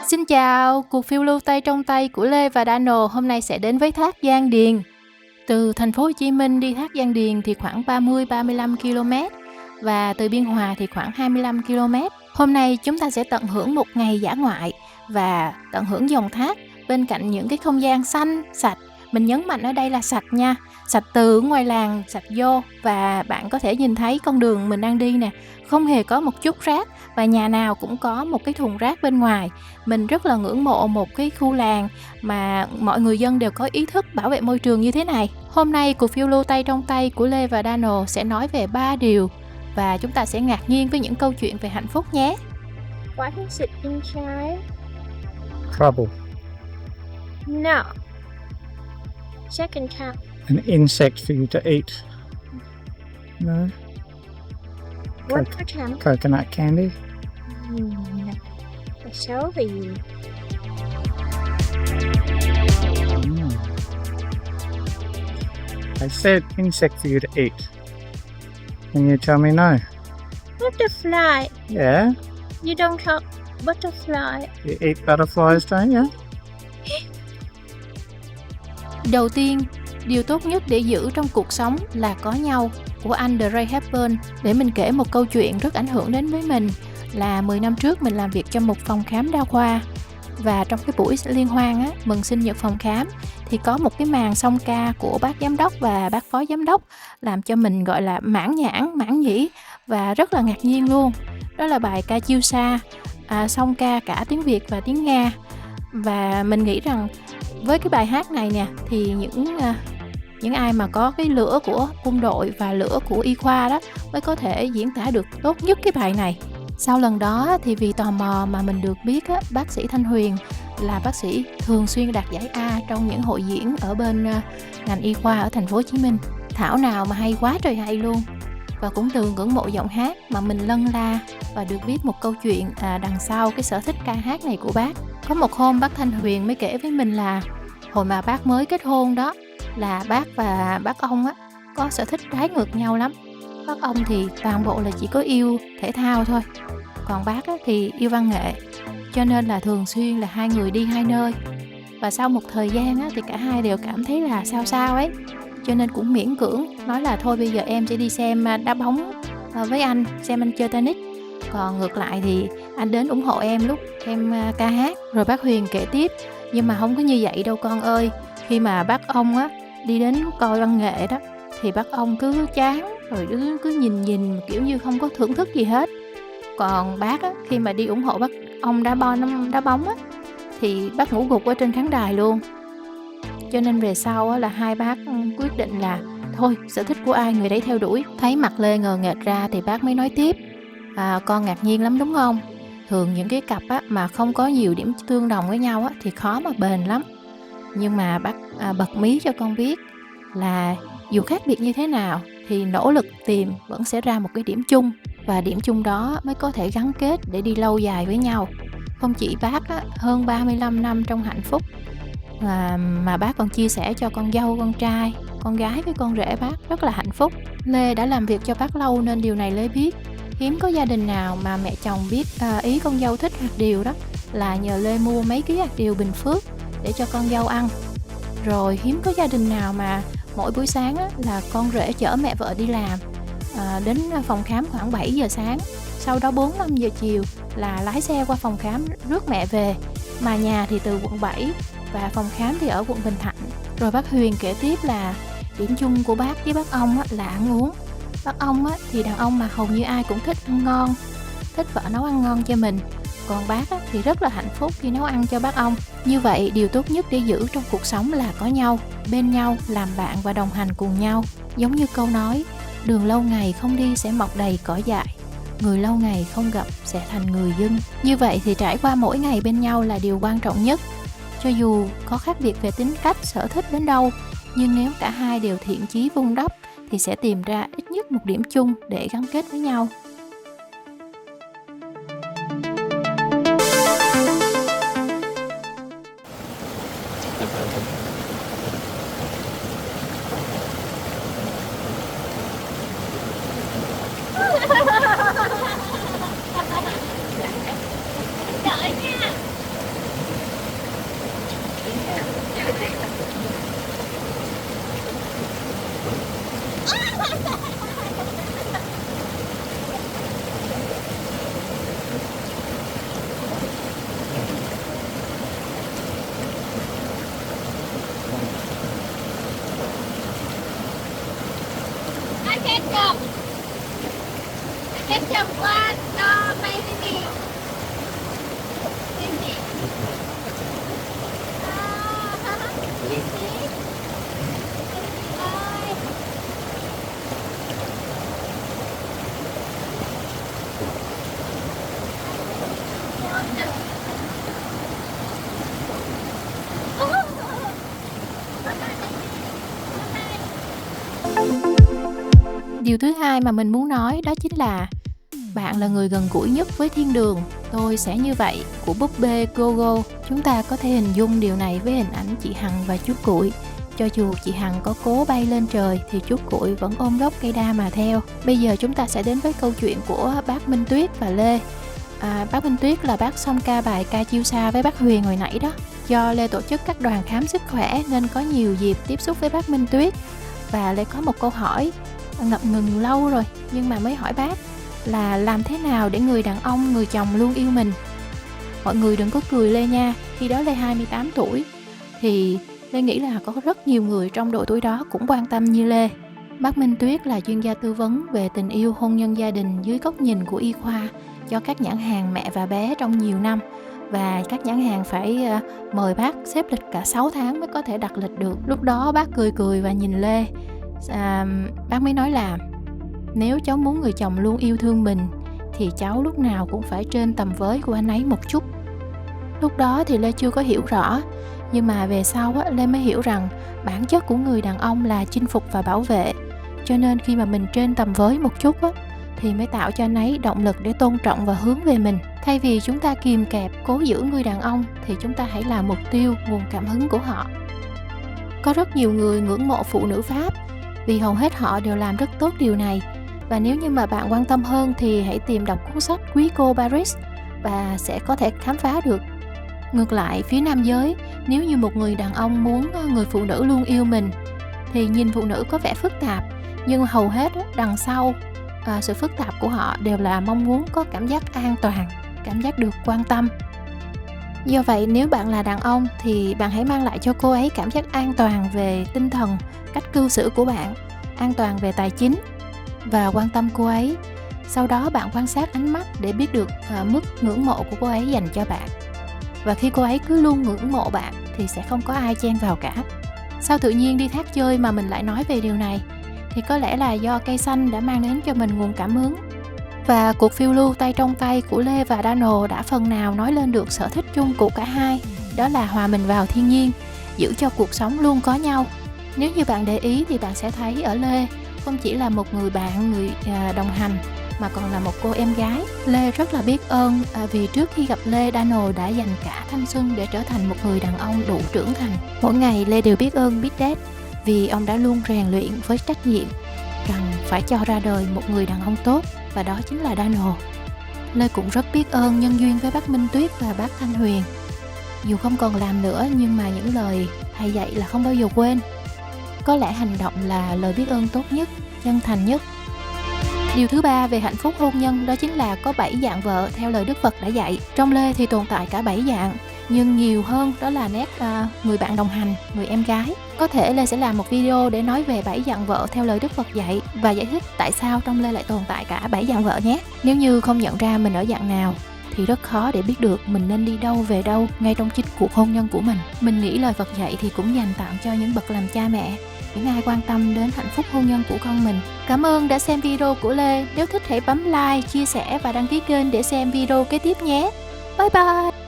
Xin chào, cuộc phiêu lưu Tây trong Tây của Lê và Dano hôm nay sẽ đến với thác Giang Điền. Từ thành phố Hồ Chí Minh đi thác Giang Điền thì khoảng 30-35 km và từ Biên Hòa thì khoảng 25 km. Hôm nay chúng ta sẽ tận hưởng một ngày dã ngoại và tận hưởng dòng thác bên cạnh những cái không gian xanh, sạch. Mình nhấn mạnh ở đây là sạch nha, sạch từ ngoài làng, sạch vô, và bạn có thể nhìn thấy con đường mình đang đi nè, không hề có một chút rác và nhà nào cũng có một cái thùng rác bên ngoài. Mình rất là ngưỡng mộ một cái khu làng mà mọi người dân đều có ý thức bảo vệ môi trường như thế này. Hôm nay cuộc phiêu lưu Tây trong Tây của Lê và Dano sẽ nói về 3 điều và chúng ta sẽ ngạc nhiên với những câu chuyện về hạnh phúc nhé. What is it inside? Trouble. No. Second time. An insect for you to eat. No. One more time. Coconut candy. No. It's xấu vì gì? I said insect for you to eat. And you tell me no. Butterfly. Yeah. You don't talk butterfly. You eat butterflies, don't you? Đầu tiên, điều tốt nhất để giữ trong cuộc sống là có nhau của anh Audrey Hepburn. Để mình kể một câu chuyện rất ảnh hưởng đến với mình là 10 năm trước mình làm việc trong một phòng khám đa khoa. Và trong cái buổi liên hoan mừng sinh nhật phòng khám thì có một cái màn song ca của bác giám đốc và bác phó giám đốc làm cho mình gọi là mãn nhãn, mãn nhĩ và rất là ngạc nhiên luôn. Đó là bài ca Chiêu Sa, song ca cả tiếng Việt và tiếng Nga. Và mình nghĩ rằng với cái bài hát này nè thì những ai mà có cái lửa của quân đội và lửa của y khoa đó mới có thể diễn tả được tốt nhất cái bài này. Sau lần đó thì vì tò mò mà mình được biết bác sĩ Thanh Huyền là bác sĩ thường xuyên đạt giải A trong những hội diễn ở bên ngành y khoa ở thành phố Hồ Chí Minh. Thảo nào mà hay quá trời hay luôn. Và cũng từ ngưỡng mộ giọng hát mà mình lân la và được biết một câu chuyện đằng sau cái sở thích ca hát này của bác. Có một hôm bác Thanh Huyền mới kể với mình là hồi mà bác mới kết hôn đó là bác và bác ông có sở thích trái ngược nhau lắm. Bác ông thì toàn bộ là chỉ có yêu thể thao thôi, còn bác thì yêu văn nghệ, cho nên là thường xuyên là hai người đi hai nơi. Và sau một thời gian thì cả hai đều cảm thấy là sao sao ấy, cho nên cũng miễn cưỡng nói là thôi bây giờ em sẽ đi xem đá bóng với anh, xem anh chơi tennis, còn ngược lại thì anh đến ủng hộ em lúc em ca hát. Rồi bác Huyền kể tiếp, nhưng mà không có như vậy đâu con ơi. Khi mà bác ông đi đến coi văn nghệ đó thì bác ông cứ chán rồi cứ nhìn kiểu như không có thưởng thức gì hết. Còn bác khi mà đi ủng hộ bác ông đá bóng thì bác ngủ gục ở trên khán đài luôn. Cho nên về sau là hai bác quyết định là thôi, sở thích của ai người đấy theo đuổi. Thấy mặt Lê ngờ nghệch ra thì bác mới nói tiếp, con ngạc nhiên lắm đúng không? Thường những cái cặp mà không có nhiều điểm tương đồng với nhau thì khó mà bền lắm. Nhưng mà bác bật mí cho con biết là dù khác biệt như thế nào thì nỗ lực tìm vẫn sẽ ra một cái điểm chung, và điểm chung đó mới có thể gắn kết để đi lâu dài với nhau. Không chỉ bác hơn 35 năm trong hạnh phúc mà bác còn chia sẻ cho con dâu, con trai, con gái với con rể bác rất là hạnh phúc. Lê đã làm việc cho bác lâu nên điều này Lê biết. Hiếm có gia đình nào mà mẹ chồng biết ý con dâu thích hạt điều đó là nhờ Lê mua mấy ký hạt điều Bình Phước để cho con dâu ăn. Rồi hiếm có gia đình nào mà mỗi buổi sáng là con rể chở mẹ vợ đi làm, đến phòng khám khoảng 7 giờ sáng, sau đó 4-5 giờ chiều là lái xe qua phòng khám rước mẹ về, mà nhà thì từ quận 7 và phòng khám thì ở quận Bình Thạnh. Rồi bác Huyền kể tiếp là điểm chung của bác với bác ông là ăn uống. Bác ông thì đàn ông mà hầu như ai cũng thích ăn ngon, thích vợ nấu ăn ngon cho mình. Còn bác thì rất là hạnh phúc khi nấu ăn cho bác ông. Như vậy điều tốt nhất để giữ trong cuộc sống là có nhau, bên nhau, làm bạn và đồng hành cùng nhau. Giống như câu nói, đường lâu ngày không đi sẽ mọc đầy cỏ dại, người lâu ngày không gặp sẽ thành người dưng. Như vậy thì trải qua mỗi ngày bên nhau là điều quan trọng nhất. Cho dù có khác biệt về tính cách, sở thích đến đâu, nhưng nếu cả hai đều thiện chí vun đắp thì sẽ tìm ra ít nhất một điểm chung để gắn kết với nhau. Điều thứ hai mà mình muốn nói đó chính là bạn là người gần gũi nhất với thiên đường. Tôi sẽ như vậy của búp bê Gogo. Chúng ta có thể hình dung điều này với hình ảnh chị Hằng và chú Cuội. Cho dù chị Hằng có cố bay lên trời thì chú Cuội vẫn ôm gốc cây đa mà theo. Bây giờ chúng ta sẽ đến với câu chuyện của bác Minh Tuyết và Lê. Bác Minh Tuyết là bác song ca bài Ca Chiêu Sa với bác Huyền hồi nãy đó. Do Lê tổ chức các đoàn khám sức khỏe nên có nhiều dịp tiếp xúc với bác Minh Tuyết. Và Lê có một câu hỏi ngập ngừng lâu rồi nhưng mà mới hỏi bác là làm thế nào để người đàn ông, người chồng luôn yêu mình. Mọi người đừng có cười Lê nha, khi đó Lê 28 tuổi thì Lê nghĩ là có rất nhiều người trong độ tuổi đó cũng quan tâm như Lê. Bác Minh Tuyết là chuyên gia tư vấn về tình yêu, hôn nhân, gia đình dưới góc nhìn của y khoa cho các nhãn hàng mẹ và bé trong nhiều năm. Và các nhãn hàng phải mời bác xếp lịch cả 6 tháng mới có thể đặt lịch được. Lúc đó bác cười cười và nhìn Lê. Bác mới nói là nếu cháu muốn người chồng luôn yêu thương mình thì cháu lúc nào cũng phải trên tầm với của anh ấy một chút. Lúc đó thì Lê chưa có hiểu rõ, nhưng mà về sau Lê mới hiểu rằng bản chất của người đàn ông là chinh phục và bảo vệ. Cho nên khi mà mình trên tầm với một chút thì mới tạo cho anh ấy động lực để tôn trọng và hướng về mình. Thay vì chúng ta kìm kẹp, cố giữ người đàn ông thì chúng ta hãy là mục tiêu, nguồn cảm hứng của họ. Có rất nhiều người ngưỡng mộ phụ nữ Pháp vì hầu hết họ đều làm rất tốt điều này. Và nếu như mà bạn quan tâm hơn thì hãy tìm đọc cuốn sách Quý cô Paris và sẽ có thể khám phá được. Ngược lại, phía nam giới, nếu như một người đàn ông muốn người phụ nữ luôn yêu mình thì nhìn phụ nữ có vẻ phức tạp, nhưng hầu hết đằng sau sự phức tạp của họ đều là mong muốn có cảm giác an toàn, cảm giác được quan tâm. Do vậy, nếu bạn là đàn ông thì bạn hãy mang lại cho cô ấy cảm giác an toàn về tinh thần, cách cư xử của bạn, an toàn về tài chính và quan tâm cô ấy. Sau đó bạn quan sát ánh mắt để biết được mức ngưỡng mộ của cô ấy dành cho bạn. Và khi cô ấy cứ luôn ngưỡng mộ bạn thì sẽ không có ai chen vào cả. Sao tự nhiên đi thác chơi mà mình lại nói về điều này? Thì có lẽ là do cây xanh đã mang đến cho mình nguồn cảm hứng. Và cuộc phiêu lưu tay trong tay của Lê và Daniel đã phần nào nói lên được sở thích chung của cả hai, đó là hòa mình vào thiên nhiên, giữ cho cuộc sống luôn có nhau. Nếu như bạn để ý thì bạn sẽ thấy ở Lê không chỉ là một người bạn, người đồng hành mà còn là một cô em gái. Lê rất là biết ơn vì trước khi gặp Lê, Daniel đã dành cả thanh xuân để trở thành một người đàn ông đủ trưởng thành. Mỗi ngày Lê đều biết ơn Big Dad vì ông đã luôn rèn luyện với trách nhiệm cần phải cho ra đời một người đàn ông tốt, và đó chính là Daniel. Lê cũng rất biết ơn nhân duyên với bác Minh Tuyết và bác Thanh Huyền. Dù không còn làm nữa nhưng mà những lời thầy dạy là không bao giờ quên. Có lẽ hành động là lời biết ơn tốt nhất, chân thành nhất. Điều thứ ba về hạnh phúc hôn nhân đó chính là có 7 dạng vợ theo lời Đức Phật đã dạy. Trong Lê thì tồn tại cả 7 dạng, nhưng nhiều hơn đó là nét người bạn đồng hành, người em gái. Có thể Lê sẽ làm một video để nói về 7 dạng vợ theo lời Đức Phật dạy và giải thích tại sao trong Lê lại tồn tại cả 7 dạng vợ nhé. Nếu như không nhận ra mình ở dạng nào thì rất khó để biết được mình nên đi đâu về đâu ngay trong chính cuộc hôn nhân của mình. Mình nghĩ lời Phật dạy thì cũng dành tặng cho những bậc làm cha mẹ, những ai quan tâm đến hạnh phúc hôn nhân của con mình. Cảm ơn đã xem video của Lê. Nếu thích hãy bấm like, chia sẻ và đăng ký kênh để xem video kế tiếp nhé. Bye bye!